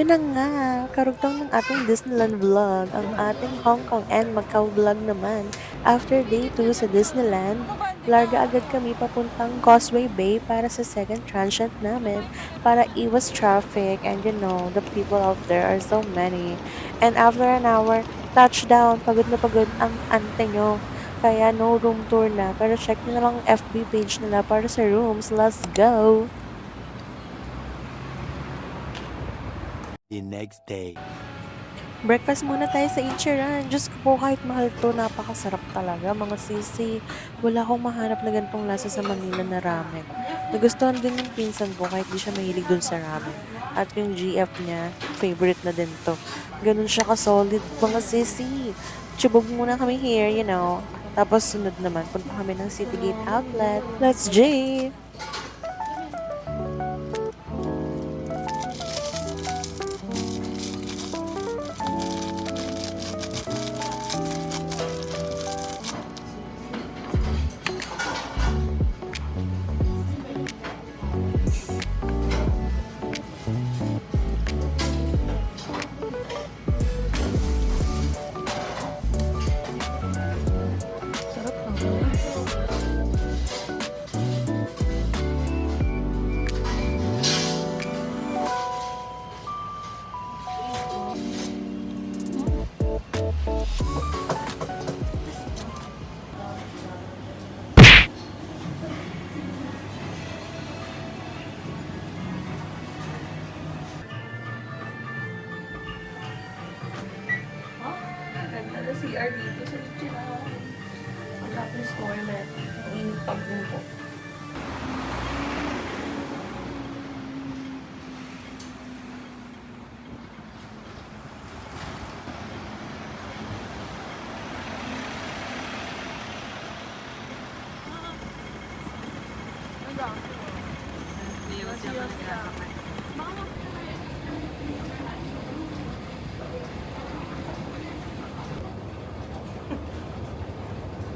Ayun na nga, karugtong ng ating Disneyland vlog, ang ating Hong Kong and Macau vlog naman. After day 2 sa Disneyland, larga agad kami papuntang Causeway Bay para sa second transient namin para iwas traffic and the people out there are so many. And after an hour, touchdown, pagod na pagod ang ante nyo. Kaya no room tour na, pero check nyo na lang ang FB page nila para sa rooms. Let's go! The next day. Breakfast muna tayo sa Ichiran. Diyos ko po, kahit mahal to, napakasarap talaga, mga sisi. Wala akong mahanap na ganitong lasa sa Manila na ramen. Nagustuhan din yung pinsan ko kahit di siya mahilig dun sa ramen. At yung GF niya, favorite na din to. Ganun siya ka-solid, mga sisi. Chubog muna kami here, Tapos sunod naman, punta kami ng Citygate Outlet. Let's J! Ganda na CR dito sa Ichiran. Ang tapos toilet. Ang init pagbuko.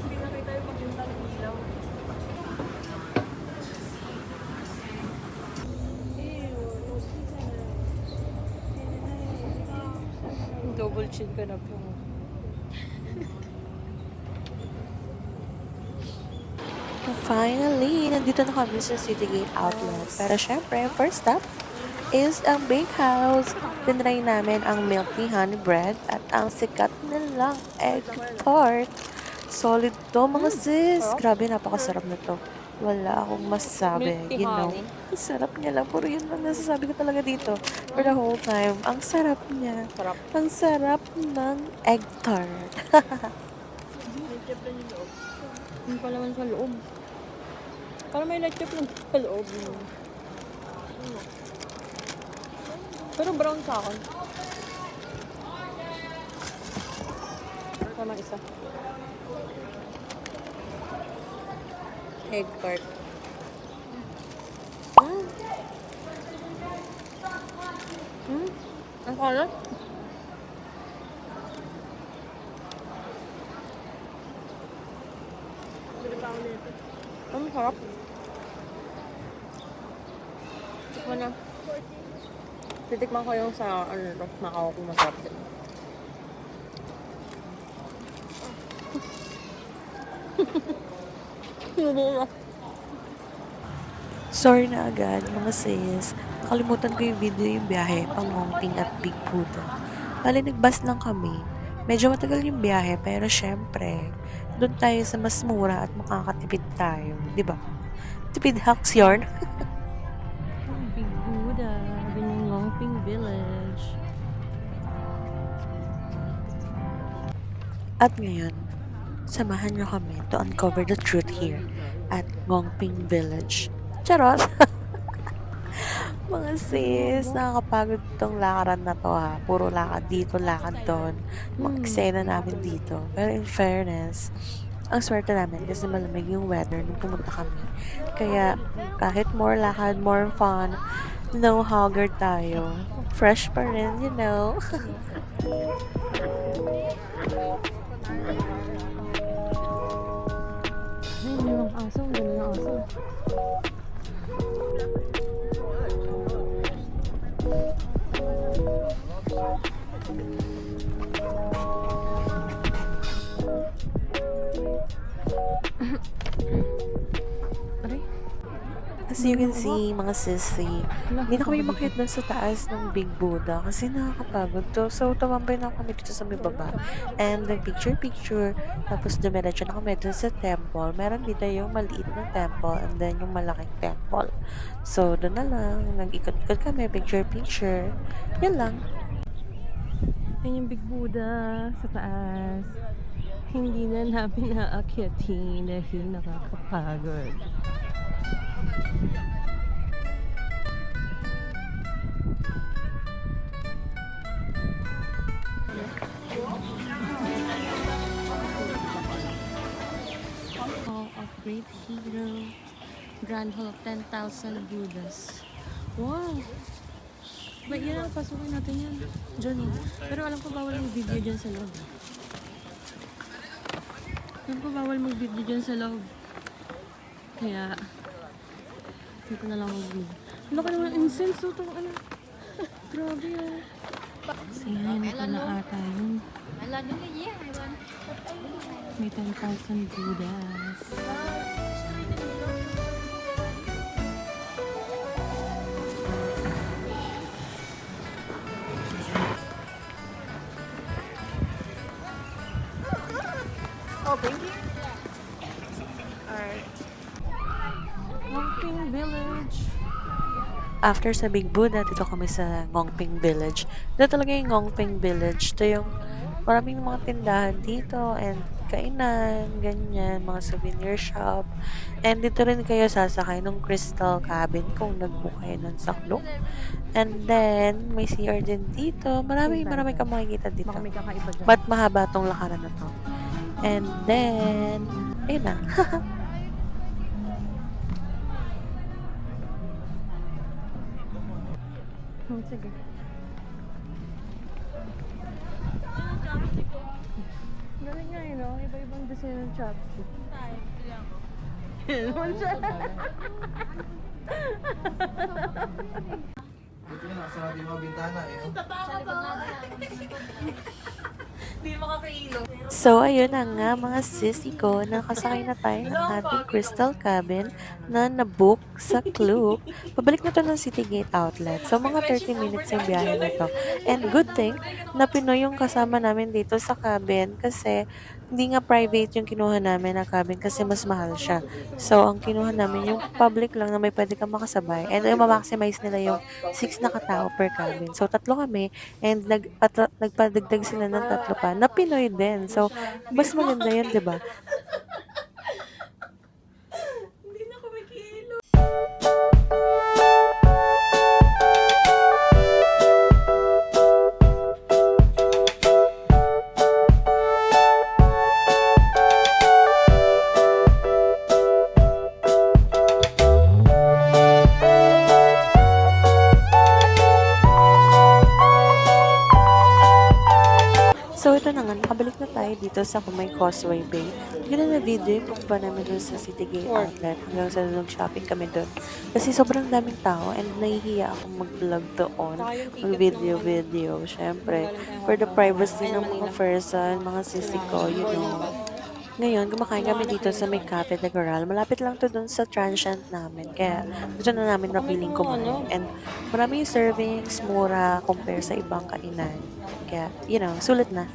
Hindi na kayo tayo magpunta ng ilaw. Double chin ka na po. Finally, nandito na kami sa Citygate Outlet. Pero syempre, first stop is ang bakehouse. Tinry namin ang milk tea honey bread at ang sikat nilang egg tart. Solid to, mga sis. Grabe, napakasarap na to. Wala akong masasabi, Milk tea honey? Ang sarap niya lang. Puro yun lang nasasabi ko talaga dito. For the whole time. Ang sarap niya. Sarap. Ang sarap ng egg tart. Yung palaman sa loob. Parang may letchop lang sa loob. Pero brown sa akin. Tama isa. Egg tart. Ang kalat? Ang sarap. Tikman na. Titikman ko yung sa Macau kung masarap din. Hindi na. Sorry na agad, mga sis. Nakalimutan ko yung video yung biyahe pang Ngongping at Big Buddha. Bali, nagbus lang kami. Medyo matagal yung biyahe, pero syempre, doon tayo sa mas mura at makakatipid tayo. Di ba? Tipid hacks yarn. Big Buddha, Binongping Village. At ngayon, samahan niyo kami to uncover the truth here at Ngongping Village. Charot! Mga sis, nakakapagod tong lakaran na to ha. Puro lakad dito, lakad doon. Mga eksena namin dito. Pero in fairness, ang swerte namin kasi malamig yung weather nung pumunta kami. Kaya kahit more lakad, more fun, no haggard tayo. Fresh pa rin, Ay, may mga aso. Ang ganda ng aso. Aray, As you can see, mga sisi, hindi na kami makiit dun sa taas ng Big Buddha kasi nakakapagod to. So, tumambay na kami dito sa may baba. And nag-picture-picture. Tapos dumiretso na kami dun sa temple. Meron dito yung maliit na temple and then yung malaking temple. So, dun na lang. Nag-ikot-ikot kami, picture-picture. Yan lang. yan yung Big Buddha sa taas. Hindi na namin naakyatin dahil nakakapagod. Hall of Great Hero, Grand Hall of 10,000 Buddhas. Wow! Ba, yan ang pasukin natin yan, Johnny. Pero alam ko bawal mag-video dyan sa loob. Alam ko bawal mag-video dyan sa loob. Kaya, dito na lang mag-video. Ano ka naman incense? So, itong ano. Grabe ah. Kasi yan, ito na ata yun. May 10,000 Buddhas. Oh, thank you. Alright. Walking Village. After sa Big Buddha, dito kami sa Ngongping Village. Ito talaga yung Ngongping Village. Ito yung maraming mga tindahan dito and kainan, ganyan, mga souvenir shop. And dito rin kayo sasakay ng Crystal Cabin kung nag-book kayo ng Saklok. And then, may CR din dito. Marami kang makikita dito. Baka may kakaiba dyan. But mahaba tong lakaran na to. And then, ayun na. Sige. Galing nga no? Iba-ibang design ng chopstick. Yun siya. Buti nga, nakasarado yung mga bintana eh. So, ayun na nga mga sisi ko, nakasakay na tayo ng ating Crystal Cabin na nabook sa Klook. Pabalik na to ng City Gate Outlet. So, mga 30 minutes yung biyahe na to. And good thing na Pinoy yung kasama namin dito sa cabin kasi hindi nga private yung kinuha namin na cabin kasi mas mahal siya. So, ang kinuha namin yung public lang na may pwede kang makasabay. And ma-maximize nila yung 6 na katao per cabin. So, 3 kami and nagpadagdag sila ng 3 pa na Pinoy din. So, mas maganda yun, di ba? So, ito na nga, nakabalik na tayo dito sa Kumay Causeway Bay. Hindi ko na na-video yung pagba namin doon sa City Gate Outlet hanggang sa nag-shopping kami doon. Kasi sobrang daming tao and nahihiya akong mag-vlog doon, mag-video. Syempre, for the privacy ng mga person, mga sisi ko, you know. Ngayon, kumakain kami dito sa may Cafe de Coral. Malapit lang to doon sa transient namin. Kaya, gusto na namin napiling kumain. And maraming servings, mura, compare sa ibang kainan. Kaya, you know, sulit na.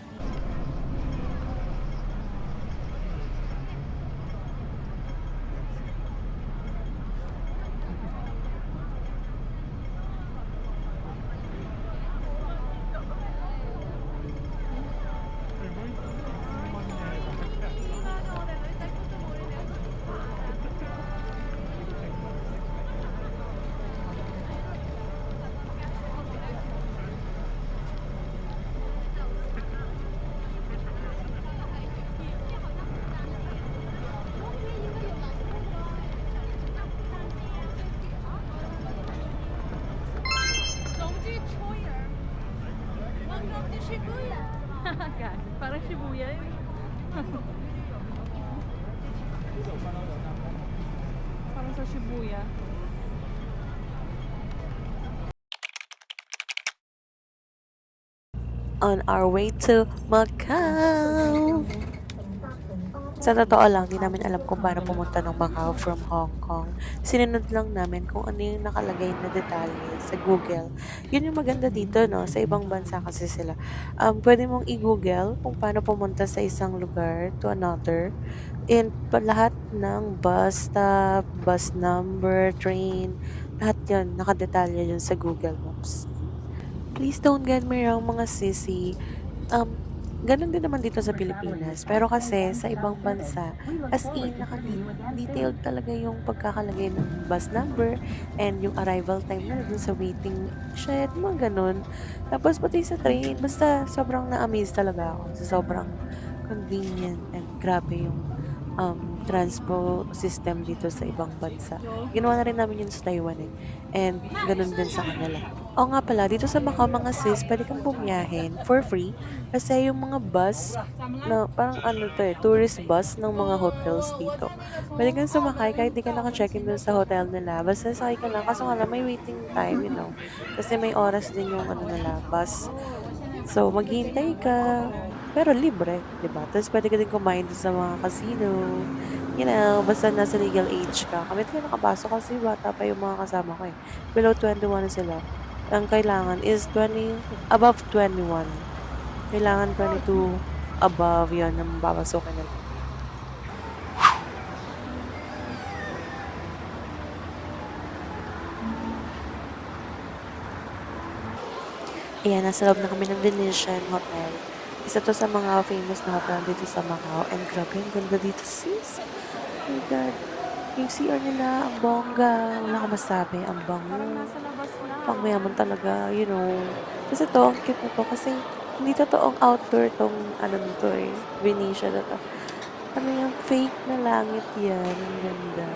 Parang Shibuya eh. Parang sa Shibuya. on our way to Macau. Sa totoo lang, di namin alam kung paano pumunta ng Macau from Hong Kong. Sinunod lang namin kung ano yung nakalagay na detalye sa Google. Yun yung maganda dito, no? Sa ibang bansa kasi sila. Pwede mong i-Google kung paano pumunta sa isang lugar to another. And lahat ng bus stop, bus number, train, lahat yun, nakadetalye yun sa Google Maps. Please don't get me wrong, mga sissy. Ganun din naman dito sa Pilipinas. Pero kasi sa ibang bansa, as in, naka-detailed talaga yung pagkakalagay ng bus number and yung arrival time na dun sa waiting shed, mga ganun. Tapos pati sa train, basta sobrang na-amaze talaga ako sa sobrang convenient and grabe yung transpo system dito sa ibang bansa. Ginawa na rin namin yun sa Taiwan eh. And ganun din sa kanila. O nga pala, dito sa Macau mga sis, pwede kang bumiyahin for free kasi yung mga bus na parang ano to eh, tourist bus ng mga hotels dito. Pwede kang sumakay kahit di ka naka-check-in dun sa hotel nila. Basta sakay ka lang. Kaso nga lang, may waiting time, you know. Kasi may oras din yung ano nila, bus. So, maghihintay ka. Pero libre, di ba? Tapos pwede ka din kumain dun sa mga casino. You know, basta nasa legal age ka. Kami tayo nakapasok kasi bata pa yung mga kasama ko eh. Below 21 na sila. Ang kailangan is above 21. Kailangan 22 above yon ang babasokin nila. Ayan, nasa loob na kami ng Venetian Hotel. Isa to sa mga famous na hotel dito sa Macau. And grabe, ang ganda dito, sis. Oh my God. Yung CR nila, ang bongga. Wala ka masabi, ang bango. Nasa labas na. Pang mayaman talaga, you know. Kasi to, ang cute na to. Kasi hindi totoong outdoor tong, ano nito eh, Venetian na to. Ano yung fake na langit yan. Ang ganda.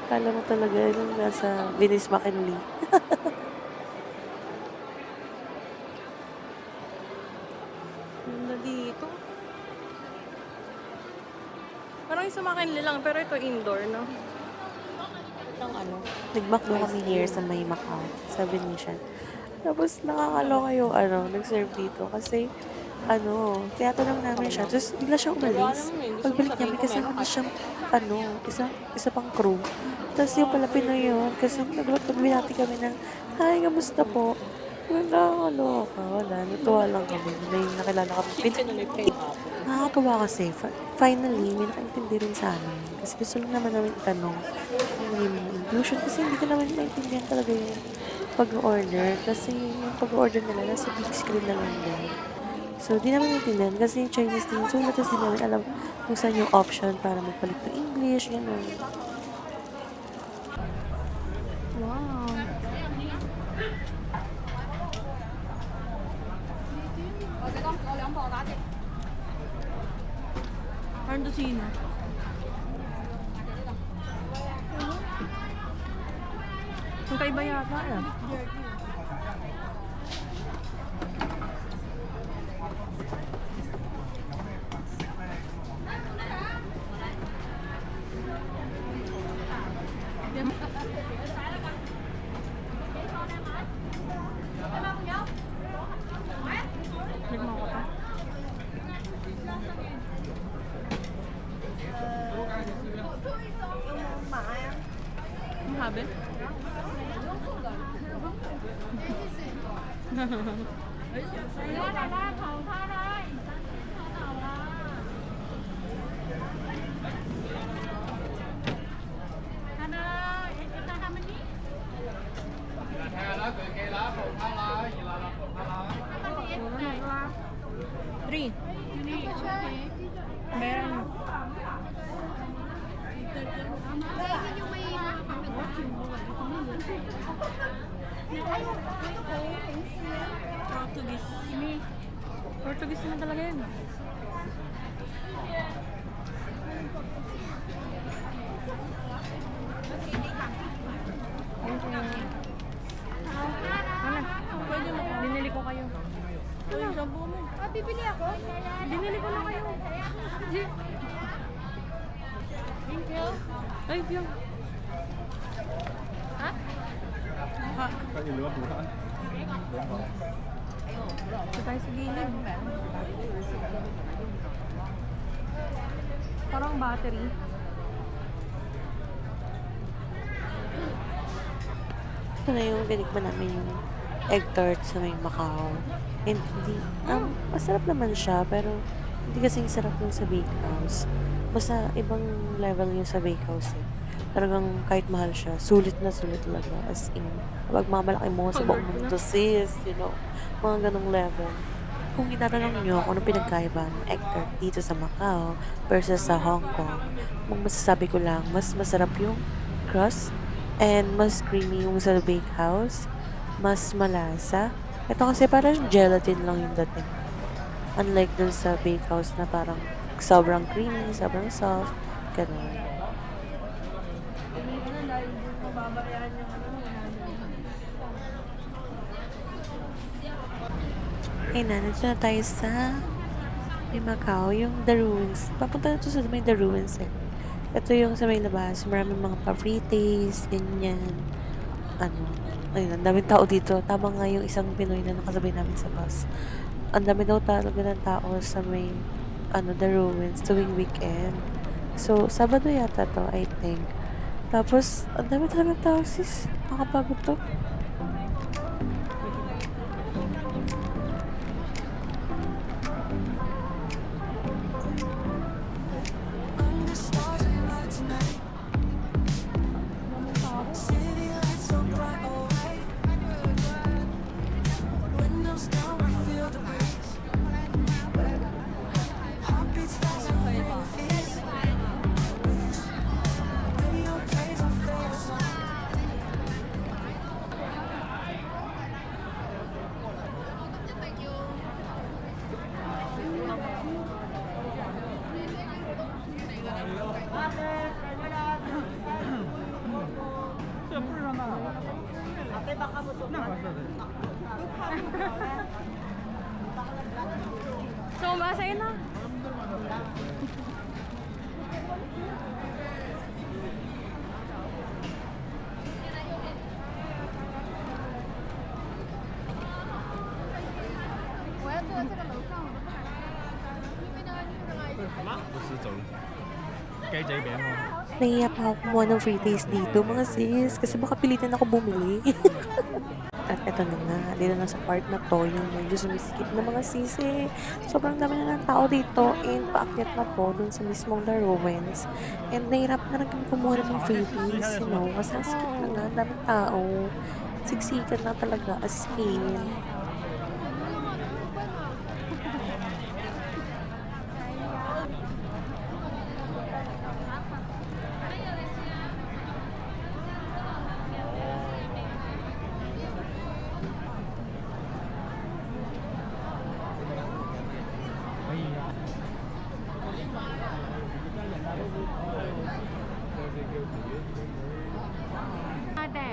Kala mo talaga yung nasa Venice McKinley. Ganda dito. Parang yung sa McKinley lang, pero ito indoor, no? Itong ano. Nagmakdo kami here sa may Macau, sa Venetian. Tapos nakakaloka yung nag-serve dito kasi tinatanong namin siya. Tapos bigla siya umalis. Pagbalik niya, may kasama na siyang isa pang crew. Tapos yung pala Pinoy yun. Kasi nagbinati kami ng, hi, kamusta po? Nakakaloka. Wala, natuwa lang kami. May nakilala kami. Nakakatuwa kasi. Finally, may nakaintindi rin sa amin. Kasi gusto lang naman namin itanong kung yung inclusion. Kasi hindi ko naman maintindihan talaga yung pag-order. Kasi yung pag-order nila, nasa big screen na lang din. So, di naman maintindihan. Kasi Chinese din. So, latas di namin alam kung saan yung option para magpalit ng English. Gano'n. Wow. Parang dosina. Ang kaiba yata eh. Nagmo ko pa. Ang habi? Three. Meron. Portuguese. Portuguese naman talaga yun. Ano? Pwede mo. Binili ko kayo. Uy, sampo mo. Bibili ako? Binili ko na kayo. Thank you. Ay, Piyong. Ha? Ha? Ito tayo sa gilid. Parang battery. Ito na yung tinikman namin yung egg tart sa may Macau. And hindi, masarap naman siya, pero hindi kasing sarap yung sa bakehouse. Basta ibang level yung sa bakehouse eh. Talagang kahit mahal siya, sulit na sulit talaga. As in, kapag mamalaki mo sa buong mundo, sis, you know, mga ganong level. Kung itatanong nyo kung ano pinagkaiba ng egg tart dito sa Macau versus sa Hong Kong, kung masasabi ko lang, mas masarap yung crust and mas creamy yung sa bakehouse, mas malasa. Ito kasi parang gelatin lang yung dating. Unlike dun sa bakehouse na parang sobrang creamy, sobrang soft, ganun. Ay na, nandito na tayo sa may Macau, yung The Ruins. Papunta na to sa may The Ruins eh. Ito yung sa may labas, maraming mga pa-free-taste, ganyan. Ano, ayun, ang daming tao dito. Tama nga yung isang Pinoy na nakasabay namin sa bus. Ang dami daw talaga ng tao sa may, The Ruins tuwing weekend. So, Sabado yata to, I think. Tapos, ang dami talaga ng tao, sis. Makapagod to. So, masaya na. Nahiya pa ako kumuha ng free taste dito, mga sis. Kasi baka pilitin ako bumili. At eto na nga, dito na sa part na to, yung medyo sumisikip na mga sisi. Sobrang dami na ng tao dito and paakyat na po dun sa mismong The Ruins. And nahirap na rin kumuha ng mga freebies, you know, kasi ang sikip na nga, ang daming tao. Siksikan na talaga, as in.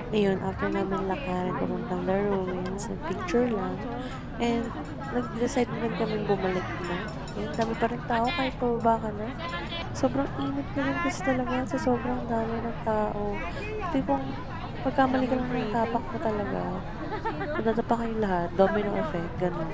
Ayun, after namin lakarin papuntang The Ruins, nag-picture lang. And nag-decide na rin kami bumalik na. Ayun, dami pa rin tao kahit pababa ka na. Sobrang init na rin kasi talaga sa sobrang dami ng tao. Tipong pagkamali ka lang ng tapak mo talaga, madadapa kayo lahat, domino effect, gano'n.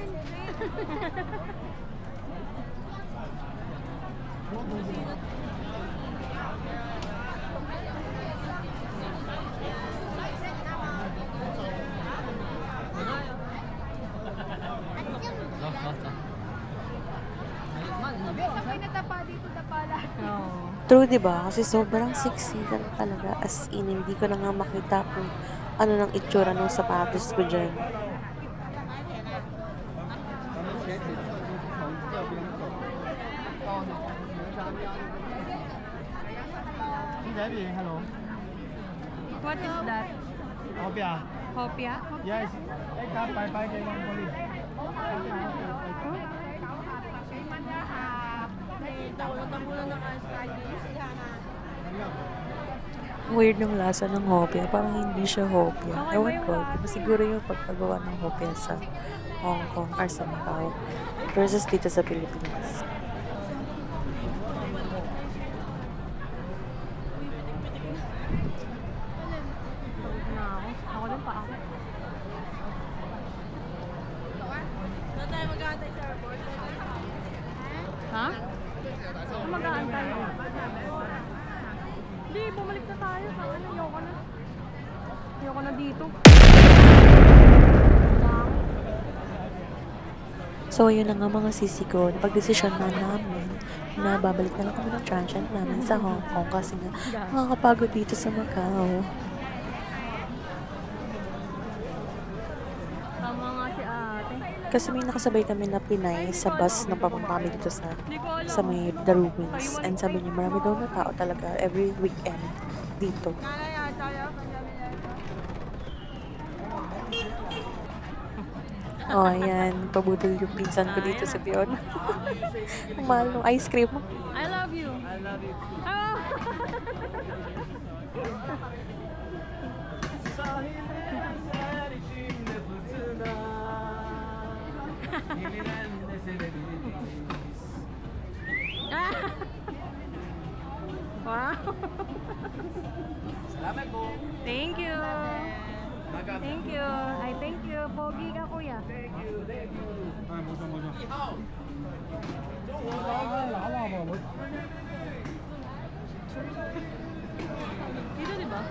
Sabay na tapa dito, tapa lahat. True, di ba? Kasi sobrang siksikan talaga. As in, hindi ko na nga makita kung ano nang itsura ng sapatos ko dyan. Hello. What is that? Hopia. Hopia? Yes. Bye bye kay Ma'am Polly. Weird ng lasa ng hopia. Parang hindi siya hopia. Okay, Ewan may ko. wala. Diba siguro yung pagkagawa ng hopia sa Hong Kong or sa Macau versus dito sa Pilipinas. Na ako. Ako din pa ako. na tayo. Ayoko na. Ayoko na dito. So, yun na nga mga sisi ko. Napag-desisyon na namin na babalik na lang kami ng transient namin sa Hong Kong kasi nga nakakapagod dito sa Macau. Tama nga si ate. Kasi may nakasabay kami na Pinay sa bus na papunta kami dito sa may The Ruins. And sabi niya, marami daw na tao talaga every weekend dito. Oh, ayan. Pabudol yung pinsan ko dito sa Pion. Ang mahal ng ice cream. I love you. I love you. Oh! Wow. Salamat po. Thank you. Thank you. I thank you. Pogi ka, kuya. Dito, di ba?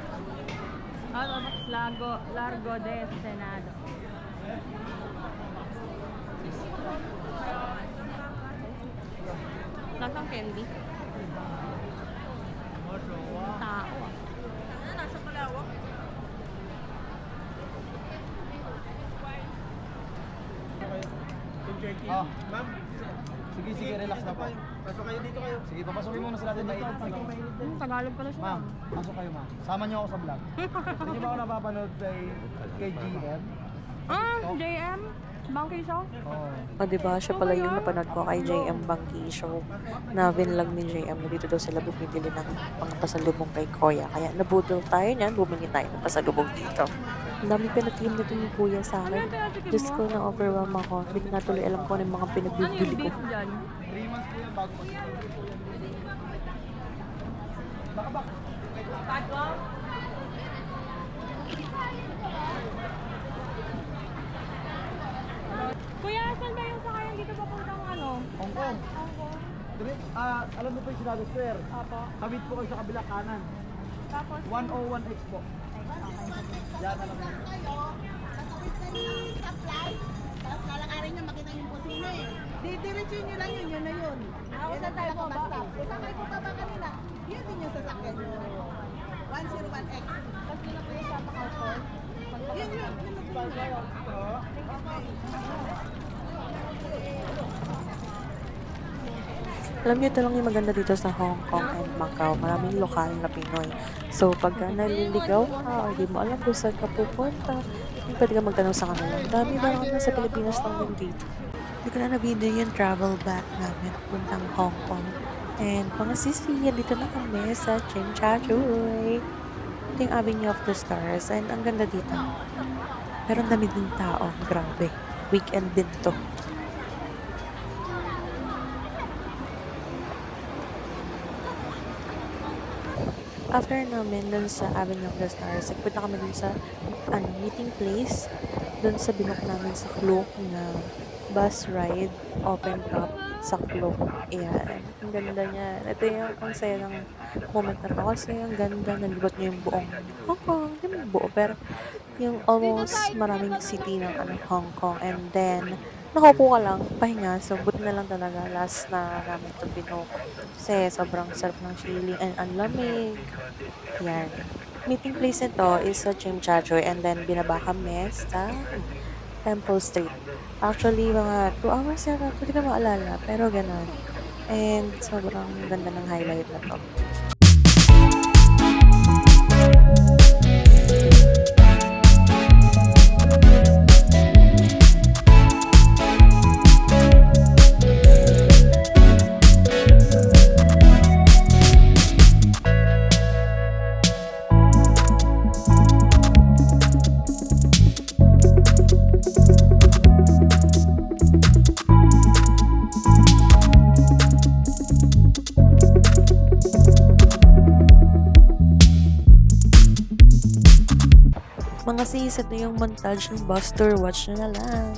Largo de Senado. Nasaan candy? Tao ah. Oh, ma'am. Sige, sige, relax na po. Pasok kayo dito kayo. Sige, papasukin muna sila dito. Tagalog pala siya. Ma'am, pasok kayo ma'am. Sama niyo ako sa vlog. Hindi ba ako napapanood kay GM? JM? Monkey Show? Oo. O, diba? Siya pala yung napanood ko kay JM Bangki Show. Na vinlog ni JM na dito daw sila bumibili ng mga pasalubong kay Koya. Kaya nabudol tayo niyan, bumili tayo ng pasalubong dito. Ang dami pinag-team na ni Kuya sa akin. Diyos ko, na-overwhelm ako. Hindi ko na tuloy alam ko ano yung mga Ano pinagbibili yung ko. beef dyan? 3 months po yan bago Kuya, saan ba yung sakayan dito papuntang ano? Hong Kong. Alam mo po yung Sinado Square? Apo. Kabit po kayo sa kabila kanan. Tapos, 101X po. Yan, alam mo. Tapos lalakarin niya, makita yung kusina eh. Didiretso nyo lang yun, yun na yun. Ako sa tayo po ba? Sakay po pa ba kanila? Yun din yung sasakyan nyo. 101X. Tapos yun na po yung sa Macau. Yun yun, yun na po yun. Alam niyo, ito lang yung maganda dito sa Hong Kong and Macau. Maraming lokal na Pinoy. So, pagka naliligaw ka, hindi mo alam kung saan ka pupunta, pwede ka magtanong sa kanila. Ang dami ba naman sa Pilipinas lang din dito. Hindi ko na na-video yung travel back namin puntang Hong Kong. And mga sisi, dito na kami sa Ching Cha Chuy. Ito yung Avenue of the Stars. And ang ganda dito. Pero ang dami din tao. Grabe. Weekend din to. After namin dun sa Avenue of the Stars, nagpunta kami dun sa meeting place. Dun sa binook namin sa Klook na bus ride, open top sa Klook. Ayan. Ang ganda niya. Ito yung ang saya ng moment na to kasi ang ganda. Nalibot niya yung buong Hong Kong. Hindi mo buo, pero yung almost maraming city ng Hong Kong. And then, nakaupo ka lang, pahinga. So, buti na lang talaga. Last na namin ito binook. Kasi sobrang sarap ng feeling and ang lamig. Yan. Meeting place nito is sa Chim Cha Choy and then binaba kami sa Temple Street. Actually, mga 2 hours yata. Hindi ko maalala. Pero ganun. And sobrang ganda ng highlight na to. Mga sis, ito yung montage ng bus tour. Watch nyo na lang.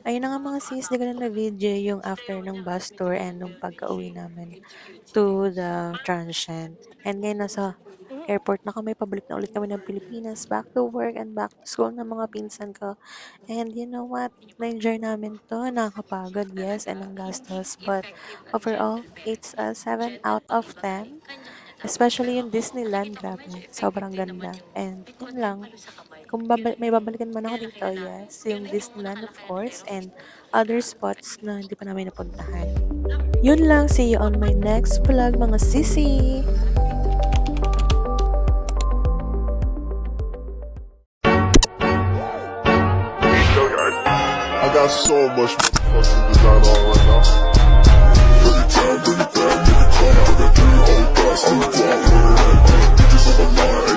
Ayun na nga mga sis, di ko na na-video yung after ng bus tour and nung pagka-uwi namin to the transient. And ngayon nasa airport na kami, pabalik na ulit kami ng Pilipinas, back to work and back to school ng mga pinsan ko. And you know what? Na-enjoy namin to, nakakapagod, yes, and ang gastos. But overall, it's a 7 out of 10. Especially yung Disneyland, grabe, sobrang ganda. And yun lang, kung may babalikan man ako dito, yes, yung Disneyland of course, and other spots na hindi pa namin napuntahan. Yun lang, see you on my next vlog mga sisi! I got so much fucking design on right now. Every time, bring it back, nigga, come out, I got 3 whole blocks, 3 blocks, bitches on my line.